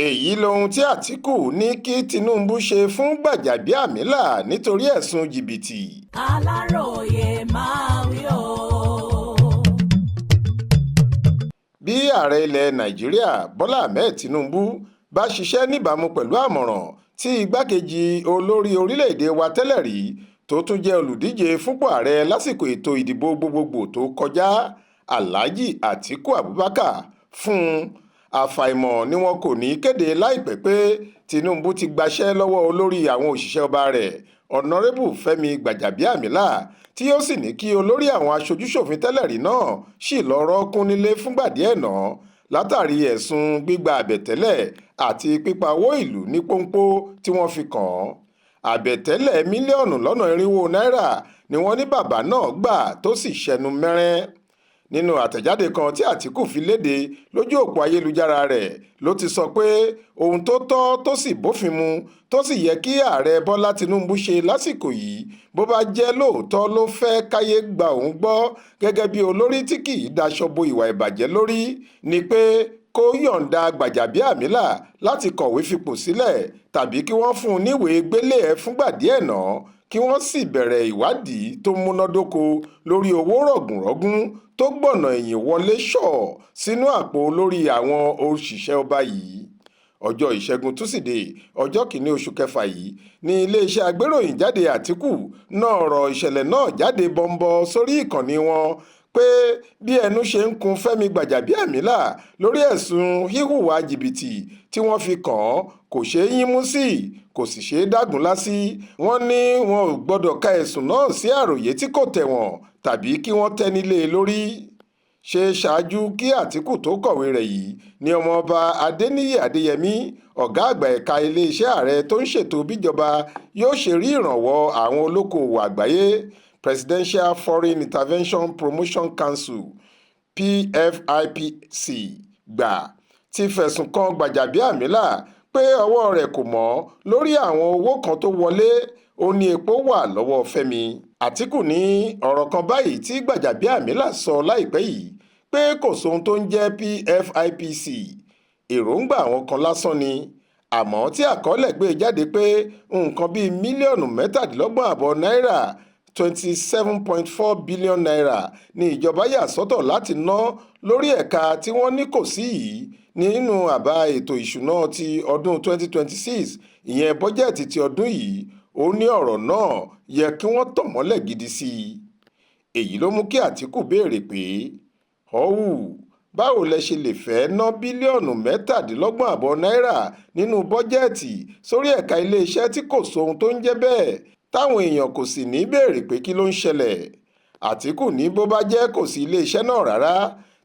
èyí lohun tí àtìkù ní kí tinubu ṣe fún gbàjàbíàmílà nítorí ẹ̀sùn jìbìtì. aláròye máa wí o. bí ààrẹ ilẹ̀ nàìjíríà bọ́lá ahmed tinubu bá ṣiṣẹ́ níbàámu pẹ̀lú àmọ̀ràn tí igbákejì olórí orílẹ̀-èdè wa tẹ́lẹ̀ rí tó tún jẹ́ olùdíje fúnpò ààrẹ lásìkò ètò ìdìbò gbogbogbò tó kọjá alhaji atiku abubakar fún un, àfàìmọ̀ ni wọn kò ní kéde láìpẹ́ pé tinubu ti gbaṣẹ́ lọ́wọ́ olórí àwọn òṣìṣẹ́ ọba rẹ̀ ọ̀nàrẹ́bù fẹ́mi gbàjàbíàmílà tí yóò sì ní kí olórí àwọn aṣojúṣòfin tẹ́lẹ̀ rí náà sì lọ́ọ́ rọ́ọ̀kùn nílé fúngbà díẹ̀ náà látàrí ẹ̀sùn gbígba àbẹ̀tẹ́lẹ̀ àti pípa owó ìlú ní pọ́npọ́ tí wọ́n fi kàn án. àbẹ̀tẹ́lẹ̀ mílíọ̀nù lọ́nà irinwó náírà ni wọ́n ní bàbá náà gbà tó sì ṣẹnu mẹ́rẹ́. nínú àtẹ̀jáde kan tí àtìkù fi léde lójú òpó ayélujára rẹ̀ ló ti sọ pé ohun tó tọ́ tó sì bófin mu tó sì yẹ kí ààrẹ bọ́lá tinubu ṣe lásìkò yìí bó bá jẹ́ lóòótọ́ ló fẹ́ káyé gba òun gbọ́ gẹ́gẹ́ bí olórí tí kì í daṣọ bo ìwà ìbàjẹ́ lórí ni pé kó yọ̀ǹda gbàjàbíàmílà láti kọ̀wé fipò sílẹ̀ tàbí kí wọ́n fún un níwèé gbélé ẹ̀ fúngbà díẹ̀ náà kí wọ́n sì bẹ̀rẹ̀ ìwádìí tó múnádóko lórí owó rọ̀gùnrọ̀gùn tó gbọ̀nà ẹ̀yìn wọlé ṣọ̀ sínú àpò olórí àwọn òṣìṣẹ́ ọba yìí. ọjọ́ ìṣẹ́gun túsídẹ̀ẹ́ ọjọ́ kìíní oṣù kẹfà yìí ní iléeṣẹ́ agbéròyìn jáde àtìkù náà rọ ìṣẹ̀lẹ̀ náà jáde bọ́ńbọ́ sórí ìkànnì wọn pé bí ẹnu ṣe ń kun fẹ́mi gbàjàbíàmílà lórí ẹ̀sùn híhùwà jìbìtì tí wọ́n fi kàn án kò ṣeé yínmú sí kò sì ṣeé dágunlá sí. wọ́n ní wọn ò gbọ́dọ̀ ka ẹ̀sùn náà sí àròyé tí kò tẹ̀wọ̀n tàbí kí wọ́n tẹ́ni lé e lórí. ṣe ṣáájú kí àtìkù tó kọ̀wé rẹ̀ yìí ni ọmọọba adéníyì adéyẹmí ọ̀gá àgbà ẹ̀ka iléeṣẹ́ ààrẹ tó ń ṣètò bíjọba yóò ṣe rí ìrànwọ́ àwọn olókoòwò àgbáyé Presidential Foreign Intervention Promotion Council PFIPC gbà ti fẹ̀sùn kan gbàjàbíàmílà pé ọwọ́ rẹ̀ kò mọ́ lórí àwọn owó kan tó wọlé ó ní epo wà lọ́wọ́ fẹ́mi. àtìkù ní ọ̀rọ̀ kan báyìí tí gbàjàbíàmílà sọ láìpẹ́ yìí pé kò sóhun tó ń jẹ́ PFIPC èròǹgbà àwọn kan lásán ni àmọ́ tí àkọọ́lẹ̀ gbé jáde pé nǹkan bíi mílíọ̀nù mẹ́tàdínlọ́gbọ̀n náírà 27.4 billion naira ni ìjọba yà sọ́tọ̀ láti ná lórí ẹ̀ka tí wọ́n ní kò sí yìí nínú àbá ètò ìṣúná ti ọdún 2026 ìyẹn bọ́jẹ̀tì ti ọdún yìí ó ní ọ̀rọ̀ náà yẹ kí wọ́n tàn mọ́lẹ̀ gidi sí i. èyí ló mú kí àtìkù béèrè pé ọ̀hù báwo lẹ ṣe lè fẹ́ ná bílíọ̀nù mẹ́tàdínlọ́gbọ̀n náírà nínú bọ́jẹ̀tì sórí ẹ̀ka iléeṣẹ́ tí kò sóhun tó ń jẹ́ bẹ́ẹ̀ táwọn èèyàn kò sì ní béèrè pé kí ló ń ṣẹlẹ̀. àtìkù ní bó bá jẹ́ kò sí iléeṣẹ́ náà rárá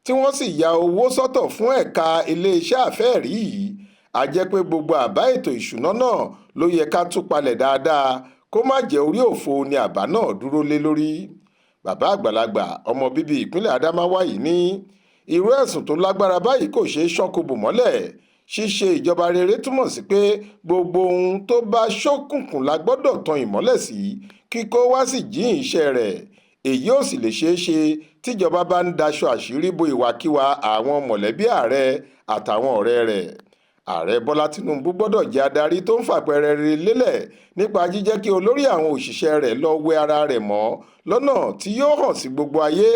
tí wọ́n sì ya owó sọ́tọ̀ fún ẹ̀ka iléeṣẹ́ àfẹ́ẹ̀rí yìí a jẹ́ pé gbogbo àbá ètò ìṣúná náà ló yẹ ká tú palẹ̀ dáadáa kó má jẹ́ orí òfo ni àbá náà dúró lé lórí. bàbá àgbàlagbà ọmọ bíbí ìpínlẹ̀ Adamawa yìí ní irú ẹ̀sùn tó lágbára báyìí kò ṣeé ṣọ́kù bò mọ́lẹ̀. ṣíṣe ìjọba rere túmọ̀ sí pé gbogbo ohun tó bá ṣókùnkùn la gbọ́dọ̀ tan ìmọ́lẹ̀ sí kíkó wá sì jíìn iṣẹ́ rẹ̀. èyí ò sì lè ṣeé ṣe tíjọba bá ń daṣọ àṣírí bo ìwàkiwà àwọn mọ̀lẹ́bí ààrẹ àtàwọn ọ̀rẹ́ rẹ̀. ààrẹ bọ́lá tinubu gbọ́dọ̀ jẹ́ adarí tó ń fàpẹẹrẹ rere lélẹ̀ nípa jíjẹ́ kí olórí àwọn òṣìṣẹ́ rẹ̀ lọ wẹ ara rẹ̀ mọ́ lọ́nà tí yóò hàn sí gbogbo ayé.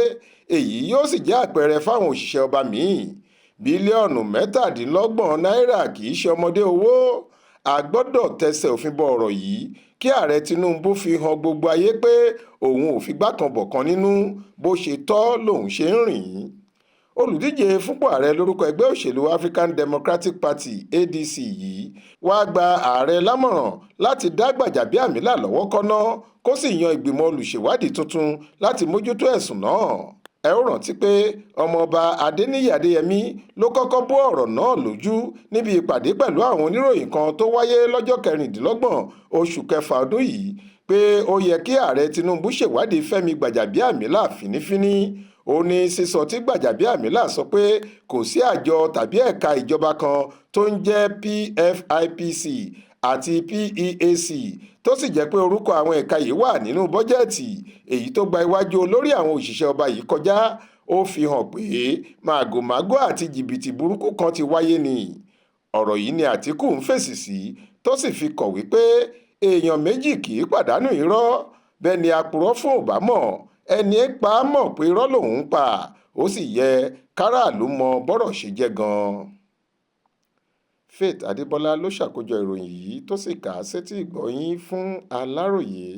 èyí yóò sì jẹ́ àpẹẹrẹ fáwọn òṣìṣẹ́ ọba míì. bílíọ̀nù mẹ́tàdínlọ́gbọ̀n náírà kì í ṣe ọmọdé owó. a gbọ́dọ̀ tẹsẹ̀ òfin bọ ọ̀rọ̀ yìí kí ààrẹ tinubu fi hàn gbogbo ayé pé òun ò figbá kan bọ̀kan nínú bó ṣe tọ́ lòun ṣe ń rìn. olùdíje fúnpò ààrẹ lórúkọ ẹgbẹ́ òṣèlú African Democratic Party ADC yìí wá gba ààrẹ lámọ̀ràn láti dá gbàjàbíàmílà lọ́wọ́ kọ́ná kó sì yan ìgbìmọ̀ olùṣèwádìí tuntun láti mójútó ẹ̀sùn náà. ẹ ó rántí pé ọmọọba adéníyì adéyẹmí ló kọ́kọ́ bó ọ̀rọ̀ náà lójú níbi ìpàdé pẹ̀lú àwọn oníròyìn kan tó wáyé lọ́jọ́ 26 oṣù kẹfà ọdún yìí pé ó yẹ kí ààrẹ tinubu ṣèwádìí fẹ́mi gbàjàbíàmílà fínífíní. ó ní sísọ tí gbàjàbíàmílà sọ pé kò sí àjọ tàbí ẹ̀ka ìjọba kan tó ń jẹ́ PFIPC àti PEAC tó sì jẹ́ pé orúkọ àwọn ẹ̀ka yìí wà nínú bọ́jẹ́ẹ̀tì èyí tó gba iwájú olórí àwọn òṣìṣẹ́ ọba yìí kọjá ó fi hàn pé màgòmágó àti jìbìtì burúkú kan ti wáyé ni. ọ̀rọ̀ yìí ni Àtíkù ń fèsì sí tó sì fi kọ̀wé pé èèyàn méjì kì í pàdánù irọ́, bẹ́ẹ̀ ni apurọ́ fún ò bá mọ̀, ẹni pa á mọ̀ pé irọ́ lòun ń pa, ó sì yẹ káràlú mọ bọ́rọ̀ ṣe jẹ́ gan-an. Faith Adébọlá ló ṣàkójọ ìròyìn yìí tó sì kà á sétí ìgbọ́ yín fún Aláròyé.